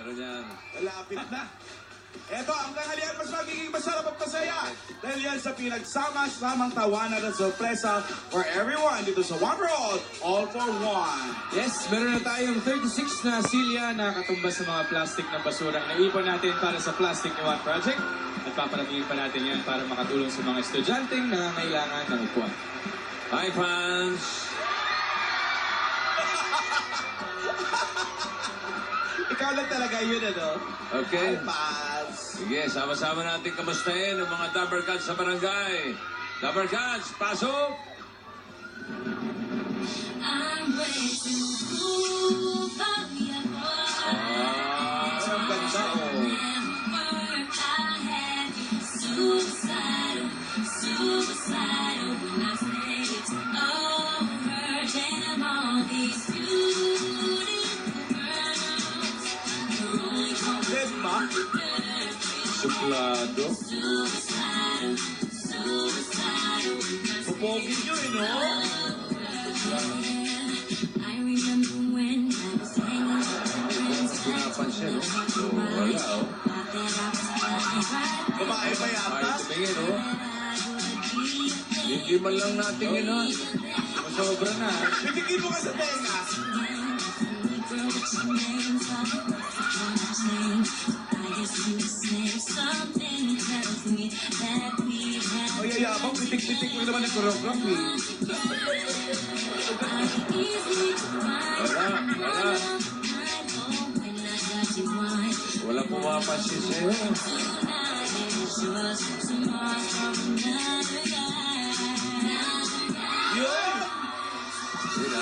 Meron yan. Malapit na. Eto, ang tanghalian mas magiging masarap at masaya. Dahil yan sa pinagsama-samang tawanan at sorpresa for everyone dito sa One World, All for One. Yes, meron na tayong 36 na silya na katumbas sa mga plastic na basurang naipon natin para sa Plastic ni One Project. At paparamihin pa natin yan para makatulong sa mga estudyanteng nangangailangan ng upuan. Hi, fans! Ikaw lang talaga yun, ano? Okay. Pass. Sige, sama-sama natin kamustahin ang mga Dabber Cats sa barangay. Dabber Cats, pasok! I'm way too cool for your boy. Ang ganda, oh. I had you suicidal, suicidal when I say it's over. Damn all these beautiful girls. You're only Dead ma? Suplado. suicidal, suicidal. Pupogin nyo, eh, no? I remember when I was hanging with my friends. Pinapansin, no? So, wala, oh. Babae pa yata? Ay, tumingin, oh. Hindi man lang natin yun, oh. Masobra na. Pitigil mo ka sa tenga. O yayabang, pitik-pitik mo naman ang choreography. Wala. Wala pumapansin sa'yo. Yun! Sila.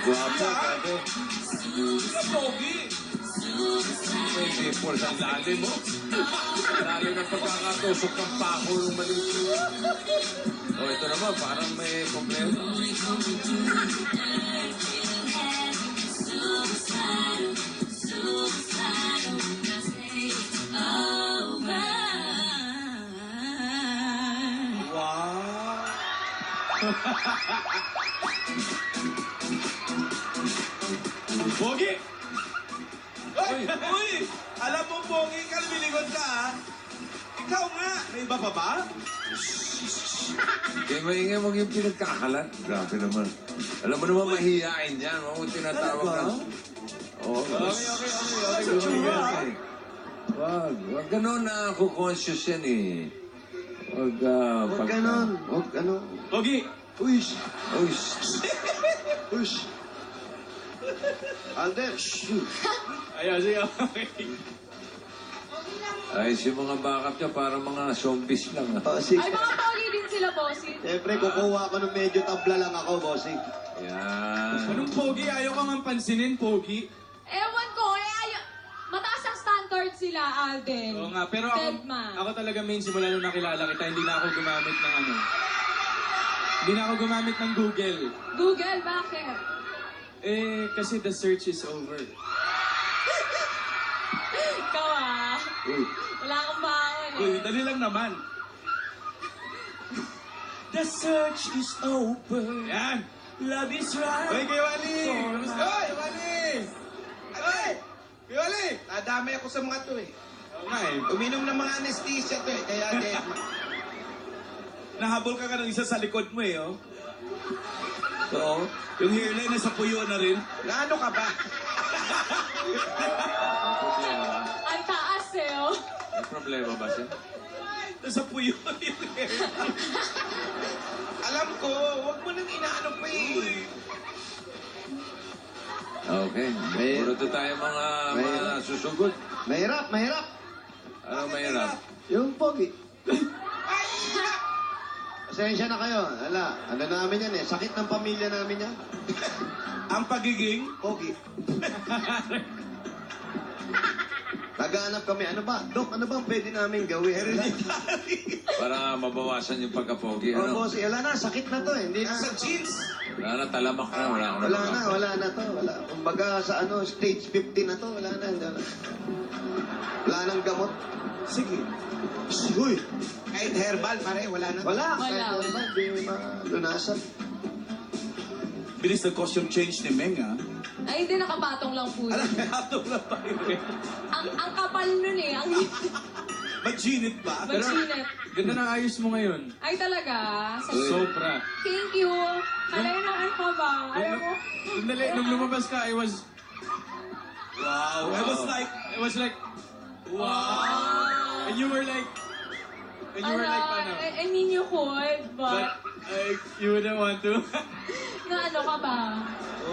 Guwapo, grabe. Ang pogi! Hindi po sa lalim mo. Lalim ng pagkakatusok ng pako ng maliit. O, ito naman, parang may problema. Wow! Pogi! Uy! Uy! Alam mo, Pogi, kalbiligon ka, ha? Ikaw nga! May iba pa ba? Kaya maingay mo yung pinagkakalat. Grabe naman. Alam mo naman, mahihain yan. Huwag tinatawag Talaga? na. Oo. Okay. Wag ganon na ako conscious yan eh. Wag, Huwag ganon. Huwag ano. Pogi! Uish. Uy, Uish. Alden. Shh. Ayun, sige, okay. ayos yung mga backup niya para mga zombies lang. Ah. Sige. Ay, mga pogi din sila, bossing. Siyempre, kukuha ko ng medyo tabla lang ako, bossing. Yan. Anong Pogi? Ayaw ka nga pansinin, Pogi. Ewan ko, mataas ang standard sila, Alden. Oo nga, pero ako talaga main simula nung nakilala kita, hindi na ako gumamit ng ano. Hindi na ako gumamit ng Google. Google, bakit? Eh, kasi the search is over. Ikaw ah. Wala akong baon Uy, eh. dali lang naman. The search is over. Yan. Love is right. Uy, kay Wally! Uy, Wally! Uy! Kay Wally! Nadamay ako sa mga to eh. Oo nga eh. Uminom ng mga anesthesia to eh. Kaya Nahabol ka ng isa sa likod mo eh, oh. Oo. Yung hairline nasa puyo na rin. Gaano ka ba? Ang taas eh, oh. May problema ba siya? Nasa puyo yung hairline. Alam ko, huwag mo nang inaano pa eh. Okay. Puro to tayo mga susugod. Mahirap, mahirap. Ano mahirap? Yung pogi. Ay! Pasensya na kayo. Ano namin yan eh. Sakit ng pamilya namin yan. Ang pagiging... Pogi. Naghahanap kami. Ano ba? Dok, ano ba ang pwede namin gawin? Para mabawasan yung pagkapogi. Oh, Ano? bossy. Wala na. Sakit na to eh. Hindi na. Sa jeans. Wala na, talamak na. Wala ko na Wala na. magagawa. Wala na to. Wala. Kumbaga sa stage 50 na to. Wala na. Wala nang gamot. Sige. Uy! Kahit herbal, pare, wala na. Wala. Wala. Kahit ano ba, hindi malunasan. Bilis na costume change ni Meng, ah. Ay, hindi, nakapatong lang po Alam, yun. may hatong na tayo. Ang kapal nun eh. Ang Mag-ginit ba? magsinet. Ganda ng ayos mo ngayon. Ay, talaga? Sobra. Thank you. Kalay na ka ba? Alam mo? Nung lumabas ka, I was Wow. I was like, wow. And you were like, paano? I mean you could, but You wouldn't want to? na ano ka ba?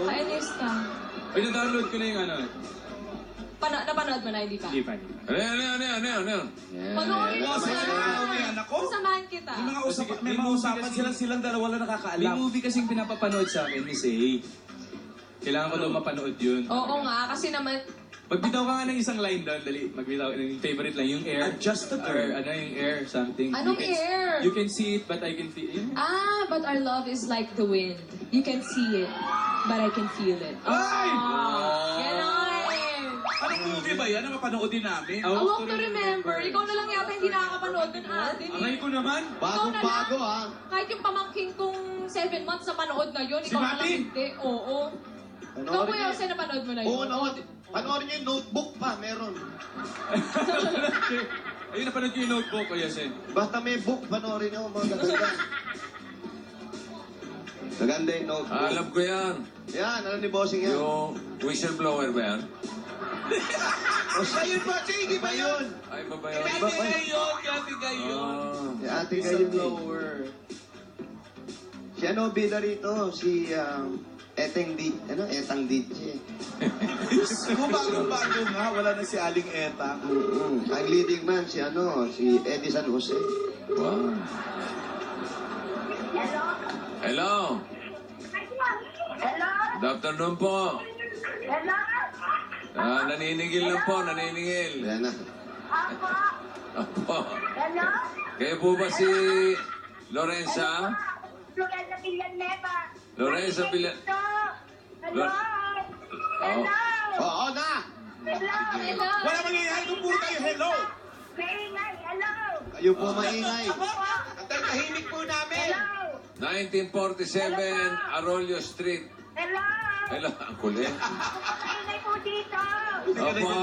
Kainis ka. Ay, na-download ko na yung ano. Napanood mo na, hindi pa? Hindi pa. Ano? Panoorin mo Kasi na. yan ako. Sasamahan kita. May mga usapan silang dalawa lang May nakakaalam. movie kasing pinapapanood sa akin, Miss A. Kailangan ko daw mapanood yun. Oo nga, kasi naman, Magbitaw ka nga ng isang line doon, dali. Magbitaw ka ng favorite line, yung air. Adjust the Or turn. ano yung air, something. Anong You can- air? You can see it, but I can feel it. but our love is like the wind. You can see it, but I can feel it. Ay! Ganon! Anong movie ba yan na mapanood din namin? A Walk to Remember. Ikaw na lang yata hindi nakakapanood dun, Alden. Aray ko naman. Bagong-bago, ha? Kahit yung pamangking kong 7 months na panood na yun, Si ikaw na lang Mati? hindi. Oo. Ikaw po yung napanood mo na yun. Oo, panoorin niyo yung notebook pa, meron. Ayun, napanood ko yung notebook ko, Yasin. Basta may book, panoorin niyo, mga gaganda. Maganda yung notebook. Alam ko yan. Yan, ano ni Bossing yan? Yung whistleblower ba yan? Ayun ba, Jay? Di ba yun? Ay, ba ba yun? Kati ngayon, kati ngayon. Si ate kayo Si ano, bida rito? Si, Etang Ditche. Kung bago-bago nga, wala na si Aling Eta. Ang leading man, si Eddie San Jose. Wow. Hello. Good afternoon po. Naniningil lang po, naniningil. Yan na. Opo. Kayo po ba si Lorenza? Lorenza Villanueva. Lorenza Hello. Oh. Oo na! Hello. Hello. Wala mangyayari kung puro tayo hello. Maingay. Hello. Kayo po maingay. Ang tahimik po namin. Hello. 1947, Arroyo Street. Hello. Hello, ang kulit. Maingay po dito. Opo.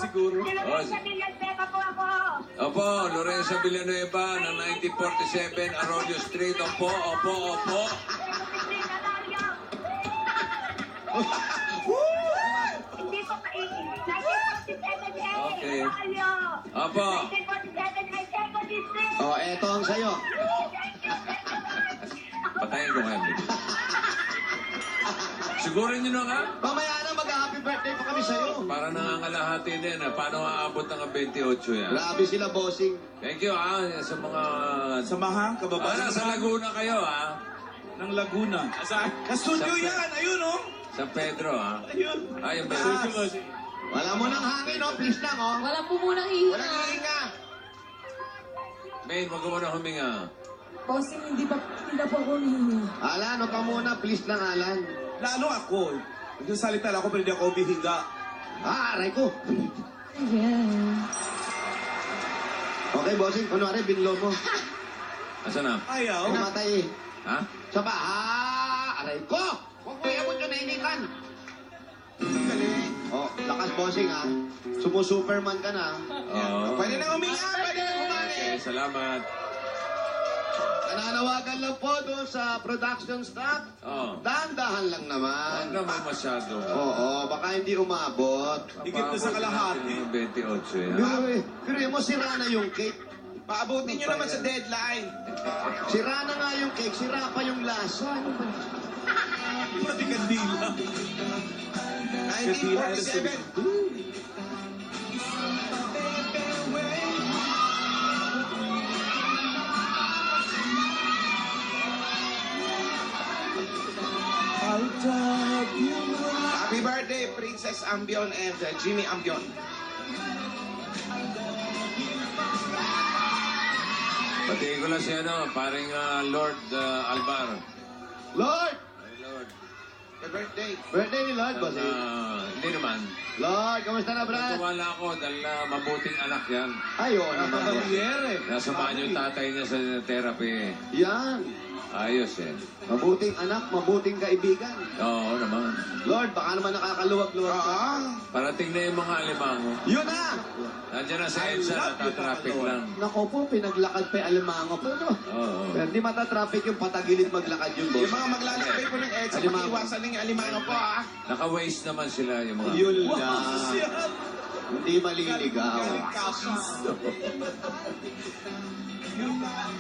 Siguro. Si Lorenza Villanueva po ako. Opo, Lorenza Villanueva ng 1947, Arroyo Street. Opo. Hindi po ka 1947 Okay. Alyo. Opo. 1947 ay second district. Eto ang sayo. Patayin ko kayo. Sigurin nyo na nga. Mamaya na mag-happy birthday pa kami sa'yo. Para nangangalahati din. Paano aabot ng 28 yan? Grabe sila, bossing. Thank you sa mga... Samahang kababayan Sa Laguna kayo ng Laguna. Saan? Ka-studio yan, ayun oh. San Pedro Ayun. Ayun ba? Wala mo ng hangin, please lang, Wala po munang hihinga. Walang hihinga. Main, wag mo na huminga. Bossing, hindi pa ako hihinga. Alan, ka muna, please lang, Alan. Lalo ako. Nagsasalita lang ako pero hindi ako bihiga. Aray ko. Okay, bossing, kunwari, binlo mo. Asa na? Ayaw. Pumatay. Ha? Saba, aray ko. Huwag mo iabot yung nainikan. Lakas, bossing, Sumu-superman ka na. Oo. Pwede na huminga, pwede na humali. Okay, salamat. Nananawagan lang po doon sa production staff. Oo. Dahan-dahan lang naman. Huwag naman masyado. Oo, baka hindi umabot. Higit na sa kalahati. Yung 28 yan. Pero mo, sira na yung cake. Paabutin nyo naman sa deadline. Sira na nga yung cake, sira pa yung lasa. Ano ba? Pati kandila. 1947. Happy birthday, Princess Ambion and Jimmy Ambion. Patingin ko lang si paring Lord Alvar. Lord! Ay, Lord. Happy birthday. Birthday ni Lord, bossing. Hindi naman. Lord, kamusta na, Brad? Tuwala ako dahil mabuting anak yan. Ayun naman. Kapamilyer eh. Nasamahan yung tatay niya sa therapy. Yan. Ayos eh. Mabuting anak, mabuting kaibigan. Oo naman. Lord, baka naman nakakaluwag-luwag ka. Parating na yung mga alimango. Yun na! Nandiyan na sa EDSA, natatraffic lang. Nako po, pinaglakad pa yung alimango po. No? Oo. Pero di matatraffic yung patagilid maglakad yung boss. Yung mga maglalakbay po ng EDSA, Alimango. mag-iwasan ng alimango po ah. Naka-waste naman sila yung mga... Yun lang. Hindi maliligaw.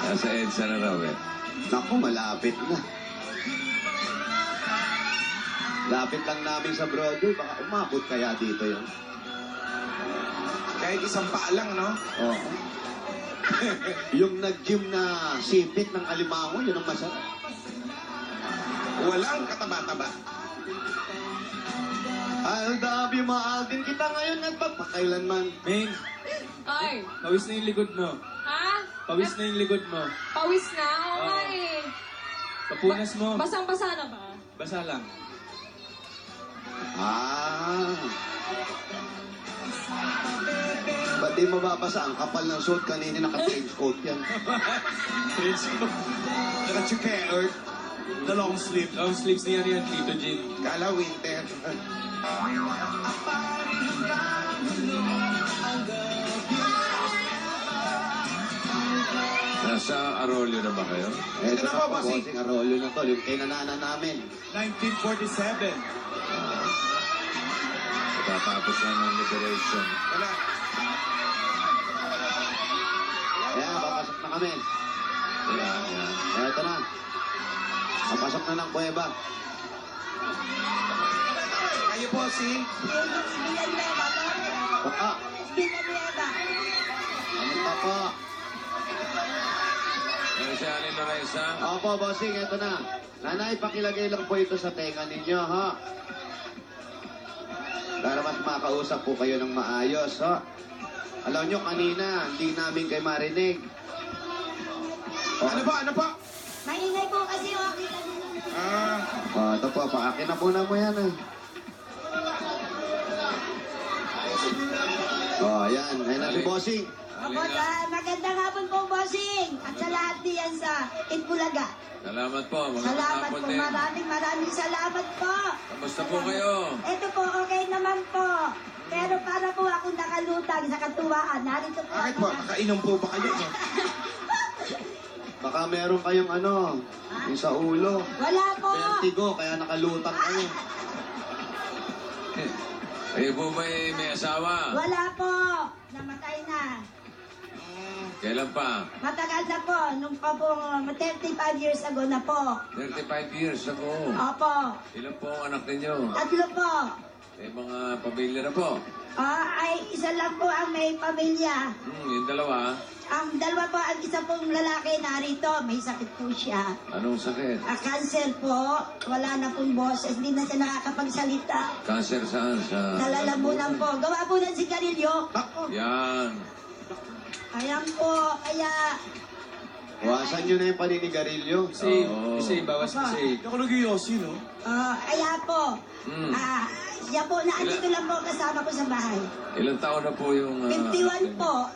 Nasa EDSA na raw eh. Naku, malapit na. Lapit lang namin sa Broadway. Baka umabot kaya dito yun. Kahit isang paa lang, no? Oo. Yung nag-gym na sipit ng alimango, yun ang masarap. Walang kataba-taba. I love you, mahal din kita ngayon at pagpakailanman. Main, Ay. pawis na yung likod mo. Ha? Pawis na yung likod mo. Pawis na? Oo nga Oo. eh. Papunas mo. Basang-basa na ba? Basa lang. Ba't di mababasa? Ang kapal ng suit kanina naka-trench coat yan. Naka-chukero. The long sleeve. Long sleeves niya yan, Tito Jim. Kala winter. Nasa Arroyo na ba kayo? Ito na na po, po, bossing. bossing. Arroyo na to. Yung kay nanana namin. 1947. Tatapos na ng liberation. Wala. Ayan, papasok na kami. Yan, yan. Eto na. Papasok na ng kuweba. Kayo po si... Baka. Ano pa po? Yan si Aling Lorenza. Opo, bossing. Eto na. Nanay, pakilagay lang po ito sa tenga ninyo, ha? Para mas makausap po kayo ng maayos, ha? Alam nyo, kanina, hindi namin kayo marinig. Ano ba? Ano ba? Maingay po kasi oh. Ito po, paakin na po na mo yan, eh. Ayan. Ayan na si bossing. Magandang hapon po, bossing. At sa lahat diyan sa Itbulaga. Salamat po. Magandang Salamat hapon po, din. maraming salamat po. Kamusta po kayo? Ito po, okay naman po. Pero para po ako nakalutang sa katuwaan. Narito po Bakit ako. po? Nakainom po ba kayo? No? Baka meron kayong ano, yung sa ulo. Wala po. Vertigo, kaya nakalutang kayo. Kayo po ba may asawa? Wala po. Namatay na. Kailan pa? Matagal na po. Nung pa po, 35 years ago na po. 35 years ago. Opo. Ilan po ang anak ninyo? 3 po. May mga pamilya na po. Ay, isa lang po ang may pamilya. Yung dalawa, Ang dalawa po, ang isa pong lalaki narito, may sakit po siya. anong sakit? Cancer po, wala na pong boses, hindi na siya nakakapagsalita. Cancer saan? Sa... Nalalamunan po. Gawa po ng sigarilyo. Yan. Ayan po, kaya... Wasan nyo na yung paninigarilyo. Kasi, Oo. kasi, bawas kasi. Hindi ako nag-iossi, no? Kaya po, Mm. siya po, naandito lang po kasama ko sa bahay. Ilang taon na po yung... 51 po.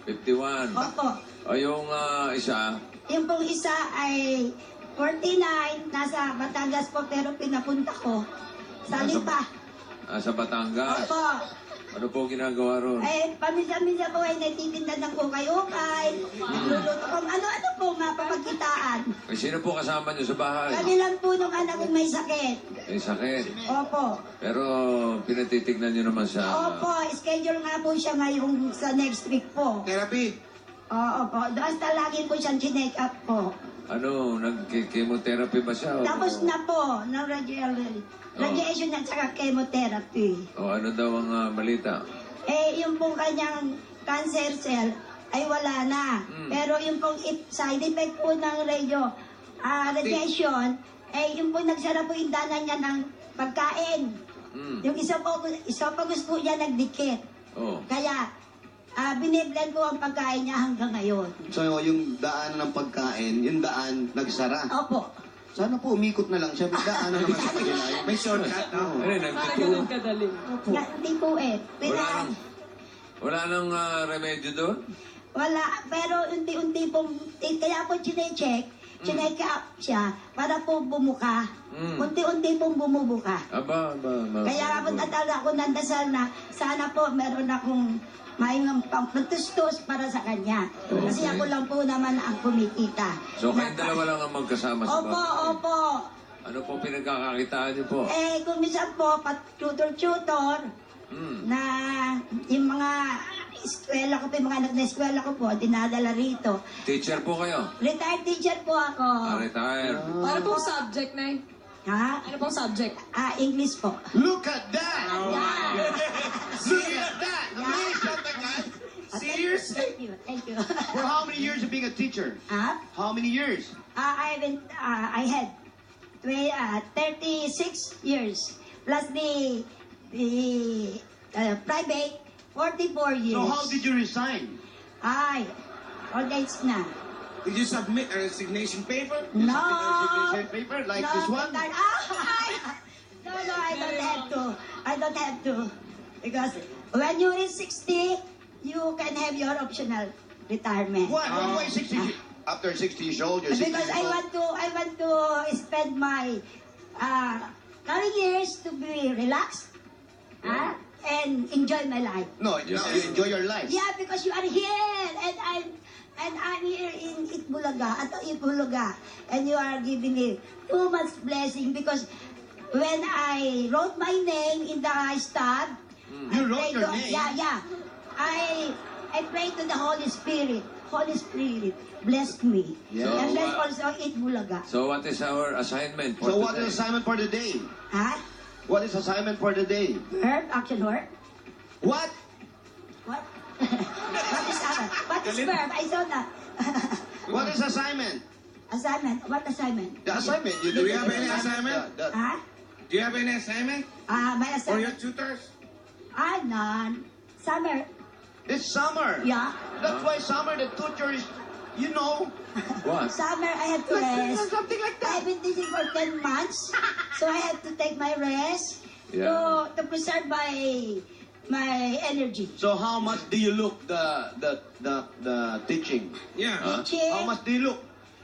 51. Opo. O yung isa, Yung pong isa ay 49, nasa Batangas po, pero pinapunta ko sa Lipa. sa Batangas. Opo. Ano po ginagawa ron? Paminsan-minsan po ay nagtitinda ng ukay-ukay. Nagluluto po. Ano-ano po, mapapagkitaan. Eh, sino po kasama niyo sa bahay? Kami lang po nung anak kong may sakit. May sakit. Opo. Pero pinatitignan niyo naman sa... Opo, schedule nga po siya ngayong sa next week po. Therapy. Oo po. Basta lagi po siyang chinek up po. Ano, nag-chemotherapy ba siya? O- Tapos na po, ng radiation at saka chemotherapy. O ano daw ang balita? Yung pong kanyang cancer cell ay wala na. Pero yung pong side effect po ng radiation, yung pong nagsara po yung dana niya ng pagkain. Yung isa po gusto niya nagdikit. Oh. Kaya, biniblend po ang pagkain niya hanggang ngayon. So, yung daan ng pagkain, yung daan nagsara. Opo. Sana po umikot na lang siya. May daan na naman sa kaginayan. May shortcut, no? Ano, nagtuturo? Opo. Hindi po Wala nang remedyo doon? Wala. Pero unti-unti pong, kaya po chinecheck, Chinek up siya para po bumuka. Unti-unti pong bumubuka. Aba. Kaya ako natala ako nandasal na sana po meron akong maingang pangtustos para sa kanya. Kasi ako lang po naman ang kumikita. So, kayong dalawa lang ang magkasama sa Opo, bahay. opo. Ano po pinagkakakitaan niyo po? Kung minsan po, tutor-tutor, na yung mga eskwela ko po, yung mga anak na eskwela ko po, dinadala rito. Teacher po kayo? Retired teacher po ako. Retire. Ano pong subject, Nay? Ha? Ano pong subject? English po. Look at that! Yeah. Look at that! Amazing! Seriously? Thank you, thank you. For how many years of being a teacher? How many years? I had 36 years plus the private 44 years. So how did you resign? Old age na. Did you submit a resignation paper? No. Resignation paper like no, this one? No, I don't have to. I don't have to. Because when you're in 60, you can have your optional retirement. Why 60? After 60 years old, you're 60 Because years I old. want to spend my coming years to be relaxed and enjoy my life. No, now you enjoy your life. Yeah, because you are here and I'm here in Itbulaga, and you are giving me too much blessing because when I wrote my name in the stud, You wrote your name? Yeah. I pray to the Holy Spirit. Holy Spirit, bless me. Yeah. And bless also Itbulaga. So, what is our assignment for So what today? is assignment for the day? Huh? What is assignment for the day? Verb, action word. What? What? What is verb? I saw that. What is assignment? Assignment. What assignment? The assignment. Do we have any assignment? Huh? Do you have any assignment? My For your assignment. tutors? None. Summer. It's summer. Yeah. That's why summer the teacher is, you know. What? Summer, I have to rest. Something like I've been teaching for 10 months, so I have to take my rest Yeah. to preserve my energy. So how much do you look the teaching? Yeah. Teaching. How much do you look?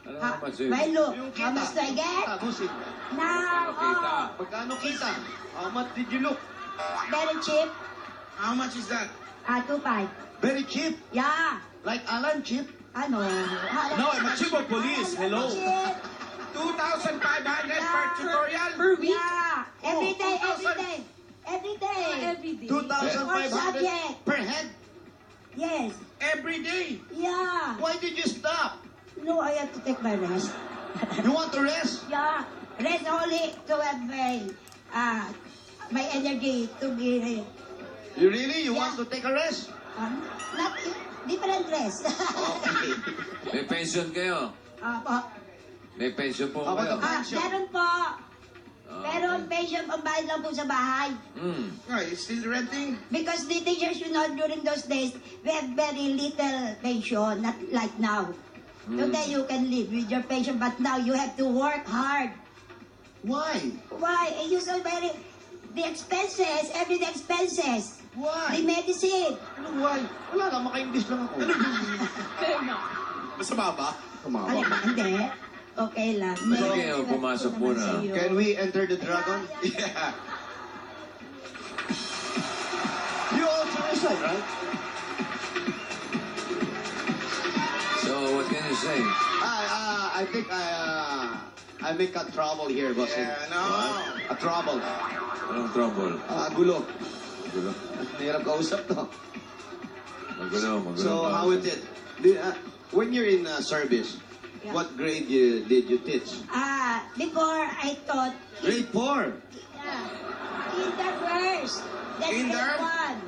Ano naman sa'yo? My look. Yung How much do I get? Busin. Now, Pagkano kita? How much did you look? very cheap. How much is that? 2.5. Very cheap. Yeah. Like Alan cheap. Ano? No, I'm a chief of police. Hello. Cheap. 2,500 per tutorial? Per week? Yeah. Every day, every 2,000. day. Every day. Every day. 2,500 subject. per head. Yes. Every day? Yeah. Why did you stop? No, I have to take my rest. You want to rest? Yeah. Rest only to have my energy to be You really? You want Yeah. to take a rest? not different rest. Okay. May pension kayo? May pension po How kayo? about the pension? Meron po. Pero ang pension, pambayad lang po sa bahay. Oh, you still renting? Because the teachers, during those days, we have very little pension, not like now. Today you can live with your pension, but now you have to work hard. Why? Why? You so very, the expenses, everyday expenses, the Why? medicine. Ano why? Wala lang, maka-English lang ako. Masama ba? Ay, hindi. Okay lang. Sige, pumasok muna. Can we enter the dragon? Yeah. You also resign, right? So, what can you say? I think I make a trouble here, boss. Yeah, no. A trouble. Anong trouble? Gulo. Magulo. Nahirap kausap to. Magulo. So, how is it? When you're in service, Yeah. what grade did you teach? Before I taught Grade 4. kinder first. Then Kinder? grade 1.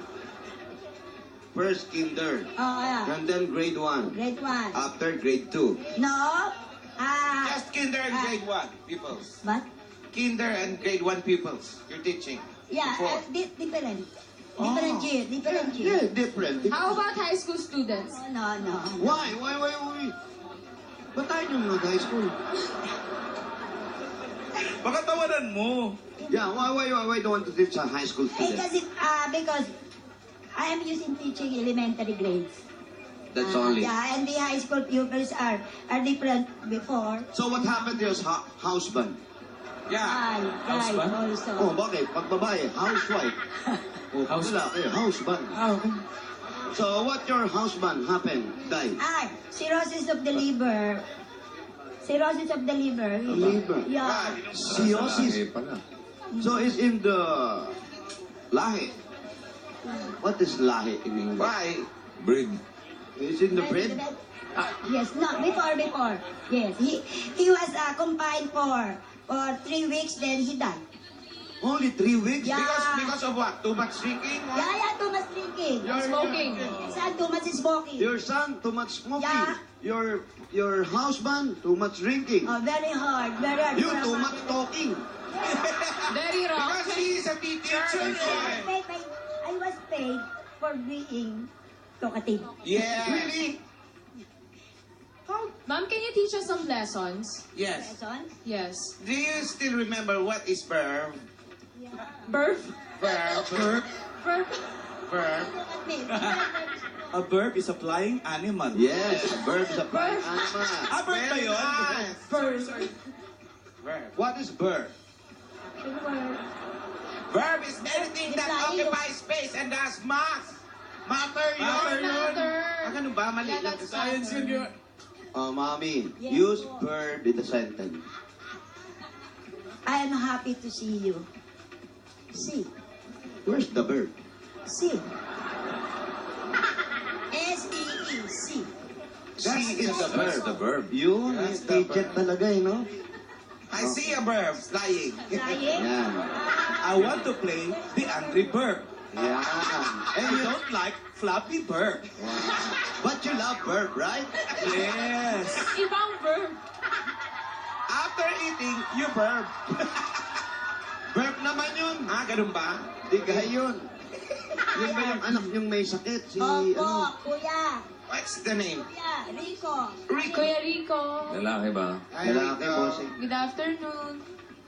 First kinder. Oh, yeah. And then grade 1. Grade 1. After grade 2. No. Just kinder and grade 1 pupils. What? Kinder and grade 1 pupils. You're teaching. Yeah, Before. different. Different year. Different year. Yeah, different. How about high school students? No. Why? Ba't tayo yung high school? Baka tawanan mo. Yeah, why don't you want to teach a high school student? Because I am using teaching elementary grades. That's only. Yeah, and the high school pupils are different before. So what happened to your husband? Yeah. I died Husband? also. Oh, bakit? Pag babae, housewife. Oh, pag House- lalaki, husband. Okay. So what your husband happened? Die? Cirrhosis of the liver. Cirrhosis of the liver. Liver. Yeah. Cirrhosis. pala. So it's in the lahi. What is lahi in English? Why? Breed. It's in the bread? Yes, no, before. Yes, he was confined for 3 weeks, then he died. Only 3 weeks? Yeah. Because of what? Too much drinking? Or? Yeah, too much drinking. Smoking. Son, too much smoking. Your son, too much smoking. Yeah. Your husband, too much drinking. Oh, very hard, very hard. You, too much talking. Very wrong. Because he is a teacher. I was paid for being talkative. Yeah. Really? Ma'am, can you teach us some lessons? Yes. Son? Yes. Do you still remember what is verb? Birth? Verb. Birth? Verb. Look at me. A verb is a flying animal. Yes, verbs are fine animal. Verb ba yun? Nice. Birth. Verb. What is verb? Verb is anything that Flying. occupies space and does mass. Matter yun. Matter. Ah, ganun ba? Mali Yeah, lang. that's Science yun yun. Oh, mommy, Yes, use po. verb in the sentence. I am happy to see you. See. Where's the verb? See. S-E-E. See. See is the That's verb. the verb. Yun, That's yung the teacher verb. talaga eh, no? I see a verb flying. Flying. Yan. I want to play the angry bird. Yan. And you don't like Flappy Bird. But you love verb, right? Yes. Ibang verb. After eating, you verb. Verb naman yun. Ah, ganun ba? Di yun. Yun ba yung anak niyong may sakit? Si Opo, ano? kuya. What's the name? Kuya, Rico. Kuya Rico. Lalaki ba? Lalaki, bossing. Good afternoon.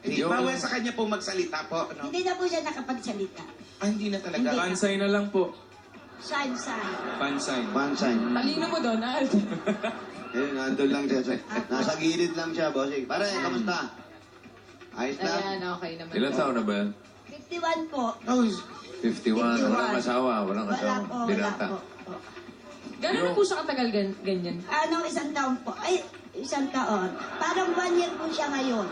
Hindi bawal sa kanya po magsalita po. No? Hindi na po siya nakapagsalita. Ah, hindi na talaga. Hindi. Pansay na lang po. Sign. Pansay. Pansign. Talino mo, Donald. Eh, nandun lang siya. Nasa gilid lang siya, bossing. Pare, kamusta? Ayos na? Ayan, okay naman. Ilan taon na ba yan? 51 po. Oh, 51. Walang asawa. Walang Wala asawa. po, wala Binata. po. Gano'n na po siya katagal ganyan? Ano, 1 taon po. Ay, 1 taon. Parang 1 year po siya ngayon.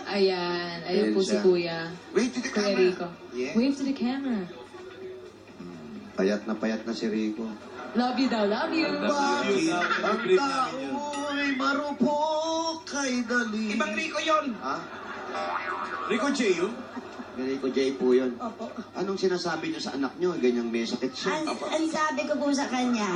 Ayan. Ayun Ayan po si siya. Kuya. wait to the Kuya camera. Rico. Yeah. Wave to the camera. Payat na si Rico. Love you daw, love you. Bakit Yun, ang breed namin yun. tao'y marupok kay dali? Ibang Rico yon. Ha? Rico J yun? Rico J po yun. Opo. Anong sinasabi niyo sa anak niyo? Ganyang may sakit siya. Ang sabi ko po sa kanya,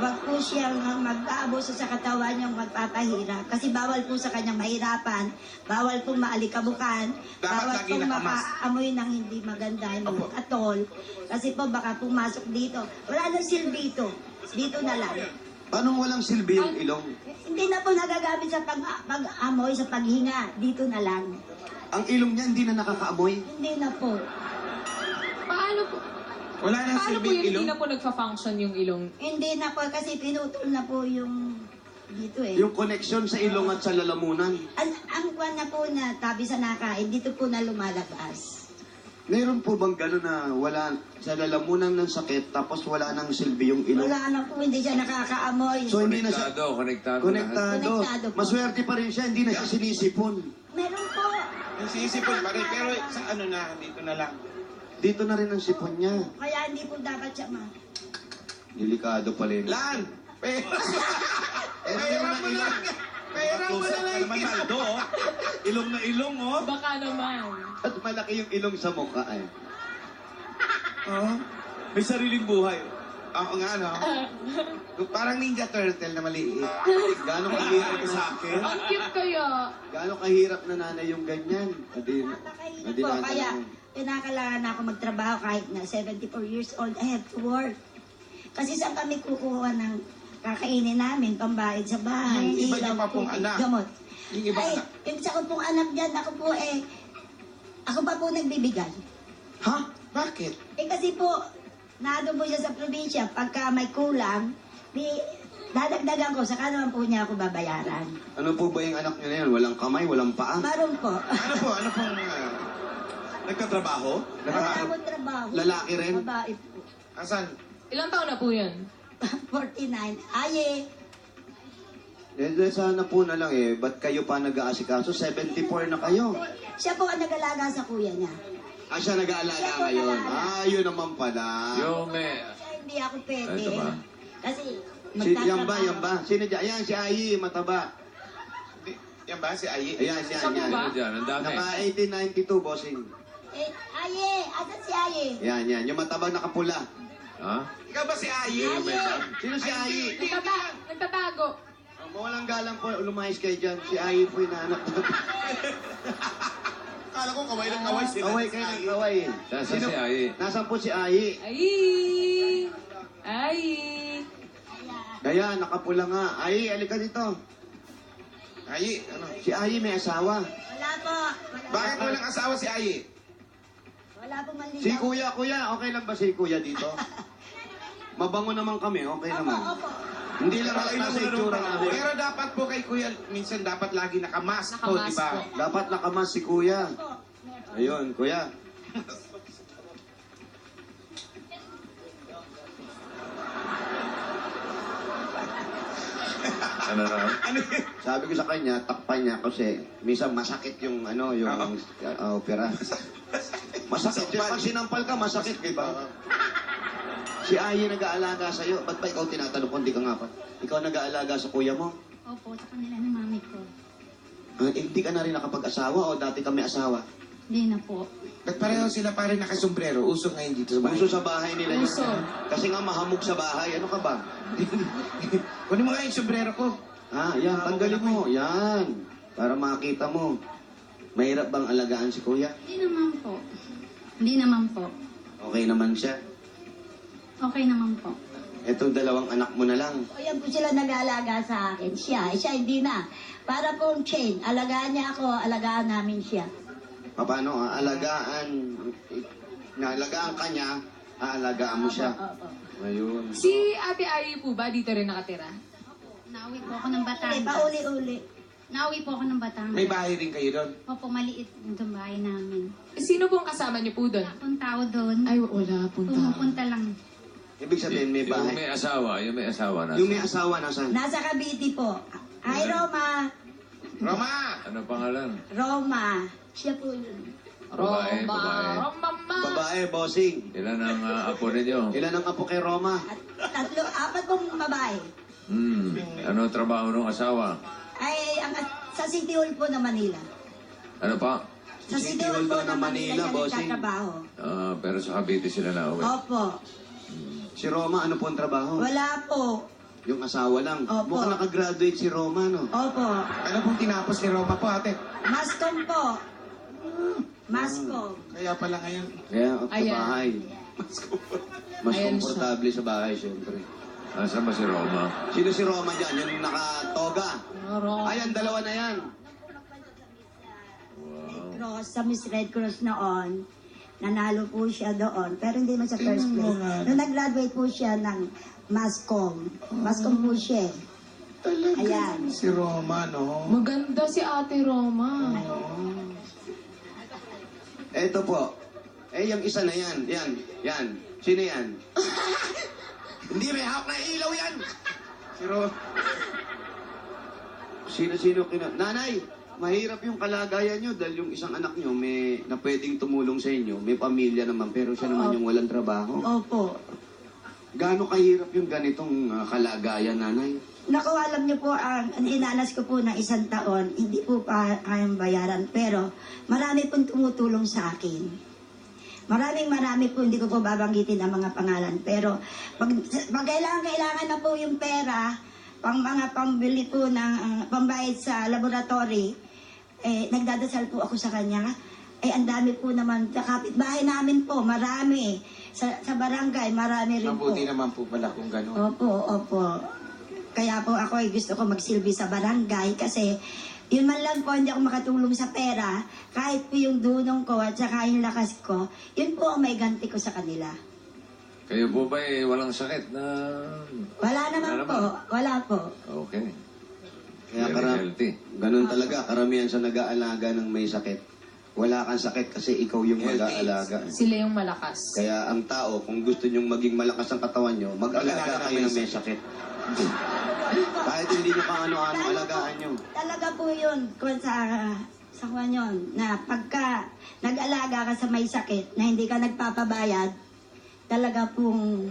wag po siyang mag-aabuso sa katawan niyang magpapahirap. Kasi bawal po sa kanyang mahirapan, bawal po maalikabukan, Dapat bawal lagi po nakamas. makaamoy ng hindi maganda, ng atol. Kasi po baka pumasok dito. Wala nang silbi ito. Dito na lang. Paano walang silbi yung ilong? Hindi na po nagagamit sa pag-amoy, sa paghinga. Dito na lang. Ang ilong niya hindi na nakakaamoy? Hindi na po. Paano po? Wala nang Paano po silbing yun? Hindi ilong. na po nagfa-function yung ilong. Hindi na po kasi pinutol na po yung dito eh. Yung connection sa ilong at sa lalamunan. Ang kwan na po na tabi sa nakain, dito po na lumalabas. Meron po bang gano'n na wala sa lalamunan ng sakit tapos wala nang silbi yung ilong? Wala na po, hindi siya nakakaamoy. So hindi na siya Konektado. konektado. Konektado po. Maswerte pa rin siya, hindi na siya sinisipon. Meron po. Nagsisipon pa rin. Pero sa ano na, dito na lang. Dito na rin ang sipon niya. Kaya hindi po dapat siya Delikado pala yun. Lan! Pera! Eh, Pera mo lang! Pera mo Tusok na na lang! naman Aldo, oh. Ilong na ilong, oh. Baka naman. At malaki yung ilong sa mukha eh. Oh. May sariling buhay. Oo nga, no? Parang Ninja Turtle na maliit. Gano'ng kahirap Sa akin. Ang cute kaya. Gano'ng kahirap na nanay yung ganyan. Napakahirap po. Kaya pinakailangan na ako magtrabaho kahit na 74 years old. I have to work. Kasi saan kami kukuha ng kakainin namin, pambayad sa bahay, Yung iba niyo ilaw, pa pong tubig, anak. gamot. Yung iba Ay, anak. yung isa ko pong anak dyan, ako po ako pa po nagbibigay. Ha? Bakit? Eh kasi po, nandun po siya sa probinsya. Pagka may kulang, dadagdagan ko, saka naman po niya ako babayaran. Ano po ba yung anak niyo na yan? Walang kamay, walang paa? Maroon po. Ano pong, Nagkatrabaho? Wala po trabaho. Lalaki rin? Babae po. asan? Ilang taon na po yun? 49. Aye. Sana po na lang ba't kayo pa nag-aasikaso? 74 na kayo. Siya po ang nag-alaga sa kuya niya. Siya nag-aalaga Siya po ngayon. nag-aalaga. Yun naman pala. Yung may... Siya hindi ako pwede. Ito ba? Kasi Yan ba? Sino dyan? Ayan, si Ayi, mataba. Yan ba si Ayi? Ayan, Siya po yan. ba? Ano dyan? Ang dami. Naka 1892, bossing. Aye! Asan si Aye? Yan. Yung matabang nakapula. Ha? Ikaw ba si Ayi? Sino si Ayi? Nagtatago. Mawalang galang po, lumayas kayo dyan. Si Ayi po yung nanak. Kala ko kaway ng kaway sila. Kaway kayo ng kaway. Nasaan si Ayi? Nasaan po si Ayi? Ay! Kaya, nakapula nga. Ayi, alika dito. Ayi, ano? Si Ayi may asawa. Wala po. Bakit walang asawa si Ayi? Wala po man Si kuya, okay lang ba si kuya dito? Mabango naman kami, okay naman. Opo. Hindi lang halata sa itsura namin. Pero dapat po kay Kuya, minsan dapat lagi nakamask po, di ba? Dapat nakamas si kuya. Ayun, kuya. Ano na? Sabi ko sa kanya, takpan niya kasi minsan masakit yung opera. Masakit yun. Pag sinampal ka, masakit, di ba? Si Ayi nag-aalaga sa'yo. Ba't ba ikaw tinatanong kung di ka nga pa? Ikaw nag-aalaga sa kuya mo? Opo, sa kanila ni mami ko. Hindi ka na rin nakapag-asawa o dati kami asawa? Hindi na po. Ba't pareho sila pa rin nakasombrero? Uso ngayon dito sa bahay. Puso sa bahay nila yun. Puso. Kasi nga mahamog sa bahay. Ano ka ba? Kunin mo nga yung sombrero ko. Yan. Tanggalin mo. Yan. Para makita mo. Mahirap bang alagaan si kuya? Hindi naman po. Hindi naman po. Okay naman siya. Okay naman po. Etong dalawang anak mo na lang. O yan po sila nag-aalaga sa akin. Siya hindi na. Para pong chain. Alagaan niya ako, alagaan namin siya. Paano? Naalagaan ka niya, aalagaan mo siya. Opo. Ayun. Si Ate Ayi po ba dito rin nakatira? Nauwi po ako ng Batangas. Pauli-uli. Nauwi po ako ng Batangas. May bahay rin kayo doon. Opo, maliit yung bahay namin. Sino pong kasama niyo po doon? Wala pong tao doon. Ay, wala pong tao. Pumupunta lang. Ibig sabihin, may Yung bahay. may asawa na. Yung may asawa, nasaan? Nasa Cavite po. Ay, Roma. Roma! Ano pangalan? Roma. Siya po yun. Babae. Romama. Babae, bossing. Ilan ang apo ninyo? Ilan ang apo kay Roma? At apat pong babae. Ano trabaho ng asawa? Ay, sa City Hall po na Manila. Ano pa? Sa City Hall po na Manila siya bossing. nagtatrabaho. Pero sa Cavite sila na uwi. Opo. Si Roma, ano po ang trabaho? Wala po. Yung asawa lang. Opo. Mukhang nakagraduate si Roma, no? Opo. Ano pong tinapos ni Roma po, ate? Mascom po. Mascom. Kaya pala ngayon. Kaya, sa Ayan. bahay. Mas Ayan komportable sa bahay, syempre. Nasaan ba si Roma? Sino si Roma dyan? Yung nakatoga. Roma. Ayan, dalawa na yan. Cross, sa Miss Red Cross noon. Nanalo po siya doon. Pero hindi man sa first place. Nung nag-graduate po siya ng Mascom. Mascom po siya. Ayan. Si Roma, no? Maganda si Ate Roma. Eto po. Yung isa na yan. Yan. Sino yan? Hindi, may hawak na ilaw yan! Si Roma. Sino Nanay, mahirap yung kalagayan nyo dahil yung isang anak nyo may na pwedeng tumulong sa inyo. May pamilya naman, pero siya naman yung walang trabaho. Opo. Gaano kahirap yung ganitong kalagayan, nanay? Naku, alam niyo po, ang dinanas ko po ng 1 taon, hindi po pa kayang bayaran. Pero marami pong tumutulong sa akin. Marami po, hindi ko po babanggitin ang mga pangalan. Pero pag kailangan na po yung pera, mga pambili po ng pambayad sa laboratory, nagdadasal po ako sa kanya. Ang dami po naman, sa kapitbahay namin po, marami. Sa barangay, marami rin po. Mabuti naman po pala kung gano'n. Opo. Kaya po ako ay gusto ko magsilbi sa barangay kasi yun man lang po hindi ako makatulong sa pera, kahit po yung dunong ko at saka yung lakas ko, yun po ang may ganti ko sa kanila. Kayo po ba walang sakit na... Wala naman po. Wala po. Okay. Kaya Very healthy. ganun talaga, karamihan sa nag-aalaga ng may sakit. Wala kang sakit kasi ikaw yung mag-aalaga. Sila yung malakas. Kaya ang tao, kung gusto nyong maging malakas ang katawan nyo, mag-alaga kayo ng may sakit. Kahit hindi nyo pa ano-ano, alagaan nyo. Talaga po yun, kung sa kwan yun, na pagka nag-alaga ka sa may sakit, na hindi ka nagpapabayad, talaga pong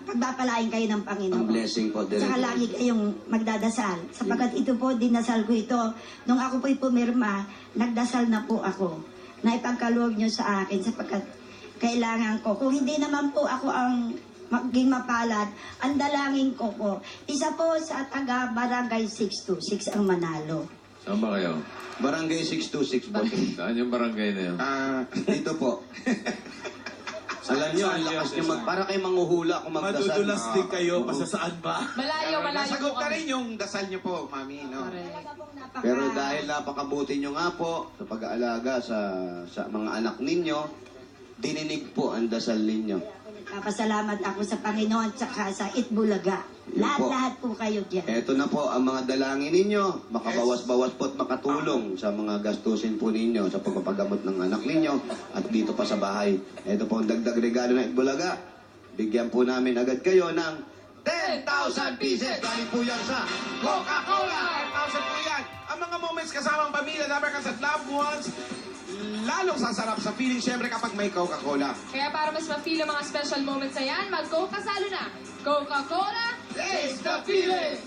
pagpapalain kayo ng Panginoon. Ang blessing po, Saka Direk. lagi kayong magdadasal. Sapagkat ito po, dinasal ko ito. Nung ako po'y pumirma, nagdasal na po ako. Na ipagkaloob nyo sa akin sapagkat kailangan ko. Kung hindi naman po ako ang maging mapalad, ang dalangin ko po. Isa po sa taga Barangay 626 ang Manalo. Saan ba kayo? Barangay 626 po. Saan yung barangay na yun? Dito po. Alam nyo, ang lakas nyo para kayo manghuhula kung magdasal. Madudulas din kayo, pasasaan ba? Malayo Nasagot po na kami. rin yung dasal niyo po, mami, no? Talaga pong Pero dahil napakabuti nyo nga po sa pag-aalaga sa mga anak ninyo, dininig po ang dasal ninyo. Papasalamat ako sa Panginoon at sa Itbulaga. Yun po. Lahat po kayo dyan. Eto na po ang mga dalangin ninyo. Makabawas-bawas po at makatulong sa mga gastusin po ninyo sa pagpapagamot ng anak ninyo at dito pa sa bahay. Eto po ang dagdag regalo ng Itbulaga. Bigyan po namin agad kayo ng 10,000 pieces. Galing po yan sa Coca-Cola! 5,000 po yan. Ang mga moments kasamang pamilya, lovers at loved ones, lalong sasarap sa feeling syempre kapag may Coca-Cola. Kaya para mas ma-feel ang mga special moments na yan, mag-Coca-Salo na. Coca-Cola! Taste the feeling!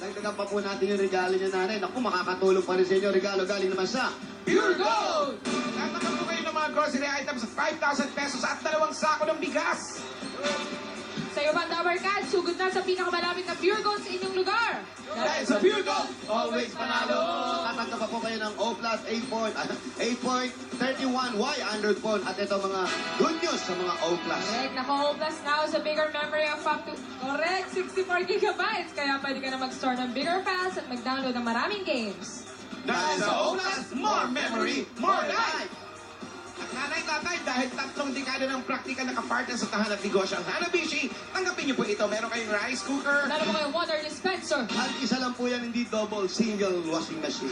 Dagdagan pa po natin yung regalo niya, nanay. Naku, makakatulong pa rin sa inyo. Regalo galing naman sa Pure Gold! Tataka po kayo ng mga grocery items sa 5,000 pesos at 2 sako ng bigas. Sa iyo ba, Tower Cat, sugod na sa pinakamalapit na Pure Gold sa inyong lugar. Dahil sa Pure Gold, Always panalo! Tatanggap pa po kayo ng O plus 8.31Y Android phone. At ito mga good news sa mga O plus. Correct, naka-Plus now sa bigger memory of up to, correct, 64 gigabytes. Kaya pwede ka na mag-store ng bigger files at mag-download ng maraming games. dahil sa Olas, more memory, more life! At nanay, tatay, dahil 3 dekada ng praktikal na kapartner sa tahanan at negosyo ang Hanabishi, tanggapin niyo po ito. Meron kayong rice cooker, Lalo mo kayong water dispenser. At isa lang po yan, hindi double, single washing machine.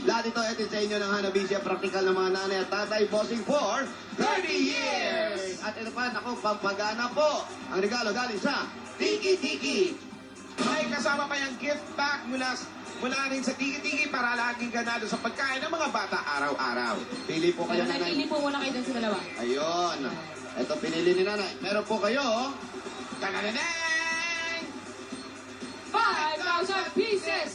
Lahat ito sa inyo ng Hanabishi, praktikal ng mga nanay at tatay, bossing for 30 years! At ito pa, naku, pampagana po. Ang regalo galing sa Tiki Tiki. may kasama pa yung gift pack mula rin sa Tiki Tiki para laging ganado sa pagkain ng mga bata araw-araw. Pili po kayo, Kaya nanay. napili po muna kayo dun sa dalawa. Ayun. Ito pinili ni nanay. Meron po kayo, Tanananang! 5,000 pieces!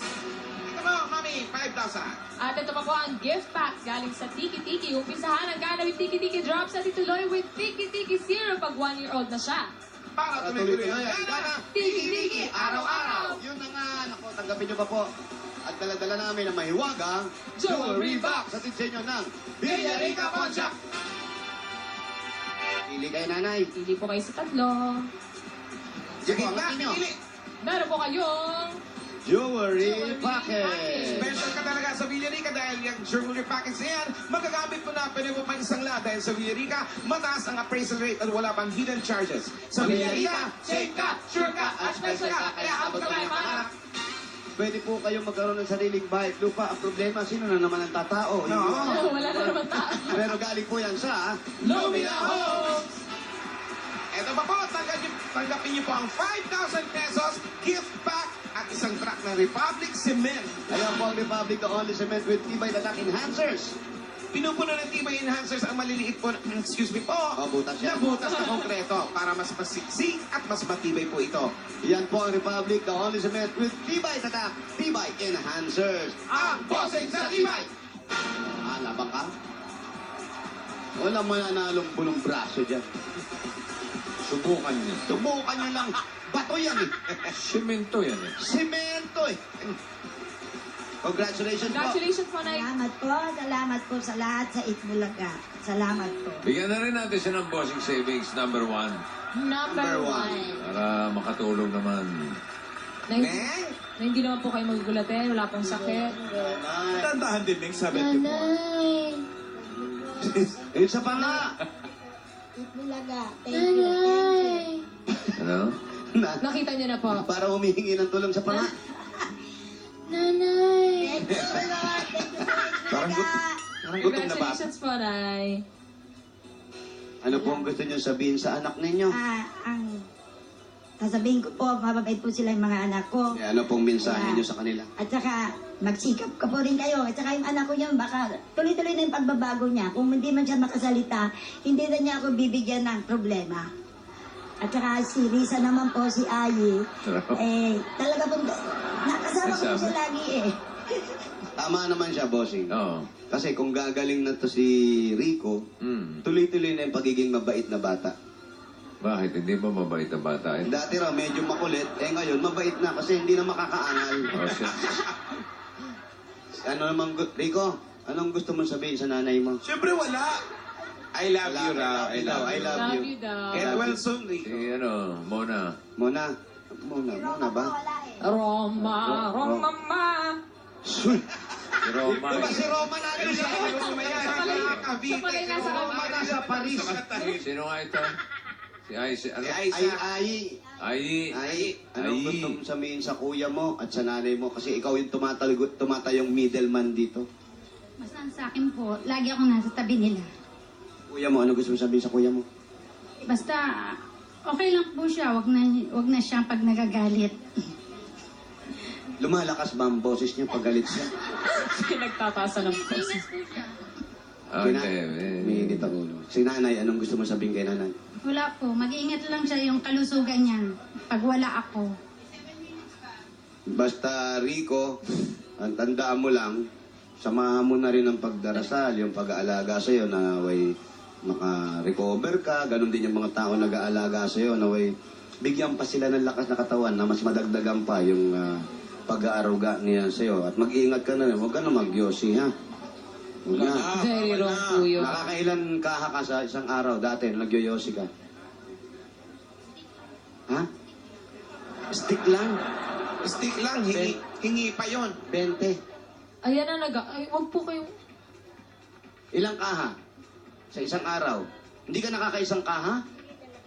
Ito mo, mami, 5,000. At ito pa po ang gift pack galing sa Tiki Tiki. Umpisahan ang gana with Tiki Tiki Drops at ituloy with Tiki Tiki Zero pag 1-year-old na siya. Para tuloy-tuloy ang gana, Tiki Tiki, araw-araw. Yun na nga. Naku, tanggapin nyo pa po. At dala-dala namin ang mahiwagang Jewelry box. sa sa inyo ng Villarica Pawn Shop. Pili kayo, nanay. Pili po kayo sa tatlo. Sige, Sige ang na, inyo. pili. Meron po kayong Jewelry package. Special ka talaga sa Villarica dahil yung jewelry package na yan, magagamit mo na, pwede mo pang isang lahat dahil sa Villarica, mataas ang appraisal rate at wala pang hidden charges. Sa Villarica, safe ka, sure ka, at special ka, kaya abot ka tayo mga Pwede po kayong magkaroon ng sariling bahay at lupa. Ang problema, sino na naman ang tatao? No. oh, wala na naman tao. Pero galing po yan sa Lumina Homes! Ito pa po, tanggapin niyo po ang 5,000 pesos gift pack at isang truck ng Republic Cement. Ayan po ang Republic, the only cement with tibay tatak enhancers. Pinupuno ng tibay enhancers ang maliliit po, excuse me po, Butas na yan. butas na konkreto para mas masiksik at mas matibay po ito. Yan po ang Republic, the only cement with tibay tatak, tibay enhancers. Ang bossing sa tibay! Labang ka? Walang mananalong bulong braso dyan. Subukan niyo. Subukan nyo lang. Bato yan eh. Simento yan eh. Semento eh. Congratulations po. Congratulations po, Nay. Salamat po sa lahat sa Itbulaga. Salamat po. Bigyan na rin natin siya ng bossing savings number 1 Number one. 1. para makatulong naman. Na hindi naman po kayo magugulatin, wala pong sakit. Nanay. Tandahan din, Ming, 74. Isa pa nga. Itbulaga. Thank you. Thank you. Ano? Nakita niyo na po. Para humihingi ng tulong sa panga. Nanay! Thank you, Lord. Thank you, Parang Itbulaga. gutom na ba? Congratulations po, Nay. Ano po ang gusto niyo sabihin sa anak ninyo? Ang sasabihin ko po, mababait po sila yung mga anak ko. Ano pong mensahe niyo sa kanila? At saka, magsikap ka po rin kayo. At saka yung anak ko yun, baka tuloy-tuloy na yung pagbabago niya. Kung hindi man siya makasalita, hindi na niya ako bibigyan ng problema. At saka si Risa naman po, si Ayi, talaga po, nakasama ko po siya lagi eh. Tama naman siya, bossing. Oo. Kasi kung gagaling na to si Rico, tuloy-tuloy na yung pagiging mabait na bata. Bakit? Hindi ba mabait na bata? Dati raw medyo makulit, ngayon mabait na kasi hindi na makakaangal. Oh, shit. Ano naman, Rico, anong gusto mong sabihin sa nanay mo? Siyempre wala. I love you, Raw. I love Love you. you daw. Get well soon, Rico. Si ano, Mona. Mona ba? Roma, Roma. Si Roma. Si Roma natin siya. Siya pala yung nasa Roma nasa Paris. Sino nga ito? Si Ay, si ano? Ay, anong Ay. gusto mong sabihin sa kuya mo at sa nanay mo? Kasi ikaw yung tumatayong middleman dito. Basta ang sa akin po, lagi ako nasa tabi nila. Kuya mo, ano gusto mong sabihin sa kuya mo? Basta, okay lang po siya. Wag na siyang pag nagagalit. Lumalakas ba ang boses niya pag galit siya? Nagtatasa ng Ingat po siya. May init ang ulo. Si nanay, anong gusto mong sabihin kay nanay? Wala po. Mag-iingat lang siya yung kalusugan niya. Pag wala ako. Basta, Rico, ang tandaan mo lang, samahan mo na rin ang pagdarasal, yung pag-aalaga sa'yo na way maka-recover ka, ganun din yung mga tao nag-aalaga sa'yo na way bigyan pa sila ng lakas na katawan na mas madagdagan pa yung pag-aaruga niya sa'yo. At mag-iingat ka na rin, huwag ka na mag-yosi, ha? Huwag na. Very wrong po yun. Nakakailan kaha ka sa isang araw dati na nagyoyosi ka? Ha? Stick lang. Stick lang, hingi pa yon. 20. Ayan na ay, wag po kayong... Ilang kaha? Sa isang araw. Hindi ka nakakaisang kaha?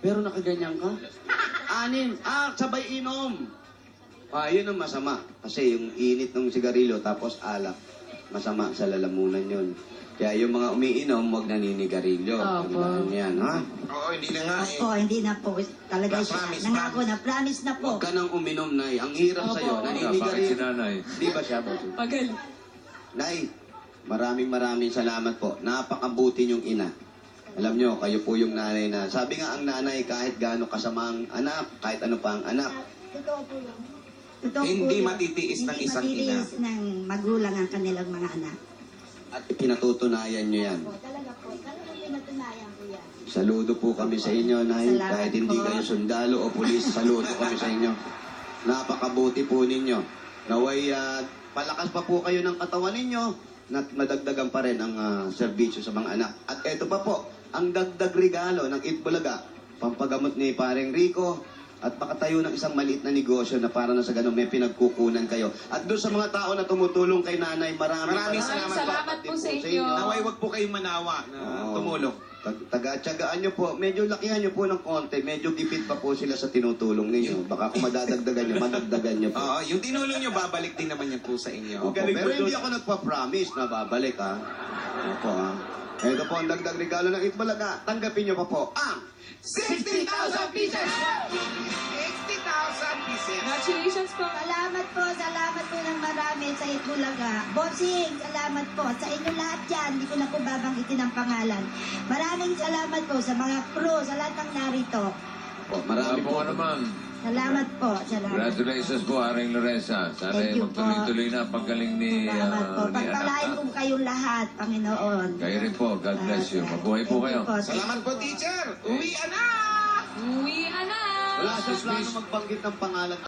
Pero nakaganyan ka? 6. Sabay inom. Yun ang masama. Kasi yung init ng sigarilyo tapos alak. Masama sa lalamunan yun. Kaya yung mga umiinom, huwag naninigarilyo. Opo. Tandaan yan, ha? Oo, hindi na nga eh. Opo, hindi na po. Talaga siya. Promise, Nangako na, promise na po. Huwag ka nang uminom, Nay. Ang hirap Opo. sa'yo. Bakit Bakit si Naninigarilyo. nanay? Di ba siya, boss? Pagal. Nay, maraming salamat po. Napakabuti niyong ina. Alam niyo, kayo po yung nanay na, sabi nga ang nanay, kahit gaano kasamang anak, kahit ano pa ang anak, Totoo po yun. Totoo Hindi po yun. matitiis ng isang ina. Hindi matitiis ng magulang ang kanilang mga anak. at pinatutunayan niyo yan. Talaga po. Talaga pinatunayan ko yan. Saludo po kami sa inyo, Nay. Salamat Kahit hindi po. kayo sundalo o pulis, saludo kami sa inyo. Napakabuti po ninyo. Naway, palakas pa po kayo ng katawan ninyo na madagdagan pa rin ang serbisyo sa mga anak. At eto pa po, ang dagdag regalo ng Itbulaga, pampagamot ni Paring Rico, at makatayo ng isang maliit na negosyo na para na sa ganun may pinagkukunan kayo. At doon sa mga tao na tumutulong kay nanay, maraming salamat po sa inyo. Naway, wag po kayong manawa na tumulong. Taga-tsagaan nyo po. Medyo lakihan nyo po ng konti. Medyo gipit pa po sila sa tinutulong ninyo. Baka kung madadagdagan nyo, madagdagan nyo po. Oo, yung tinulong nyo, babalik din naman yan po sa inyo. Opo, pero hindi ako nagpa-promise na babalik, ha? Opo, ha? Ito po ang dagdag regalo ng Itbulaga. Tanggapin nyo pa po ang 60,000 pieces! 60,000 pieces! Congratulations po. Salamat po ng marami sa Itbulaga. Bossing, salamat po. Sa inyo lahat yan, hindi ko na po babanggitin ang pangalan. Maraming salamat po sa mga crew, sa lahat ng narito. po. Marami po. Ano naman? Salamat po. Salamat. Congratulations po, Aring Lorenza. Sana Thank you po. magtuloy-tuloy na ang paggaling ni Salamat po. ni Pagpalain anak. po kayong lahat, Panginoon. Kayo rin po. God bless you. Mabuhay po Thank you kayo. Salamat po, teacher! Uwi na! Uwi na! Wala sa plano magbanggit ng pangalan.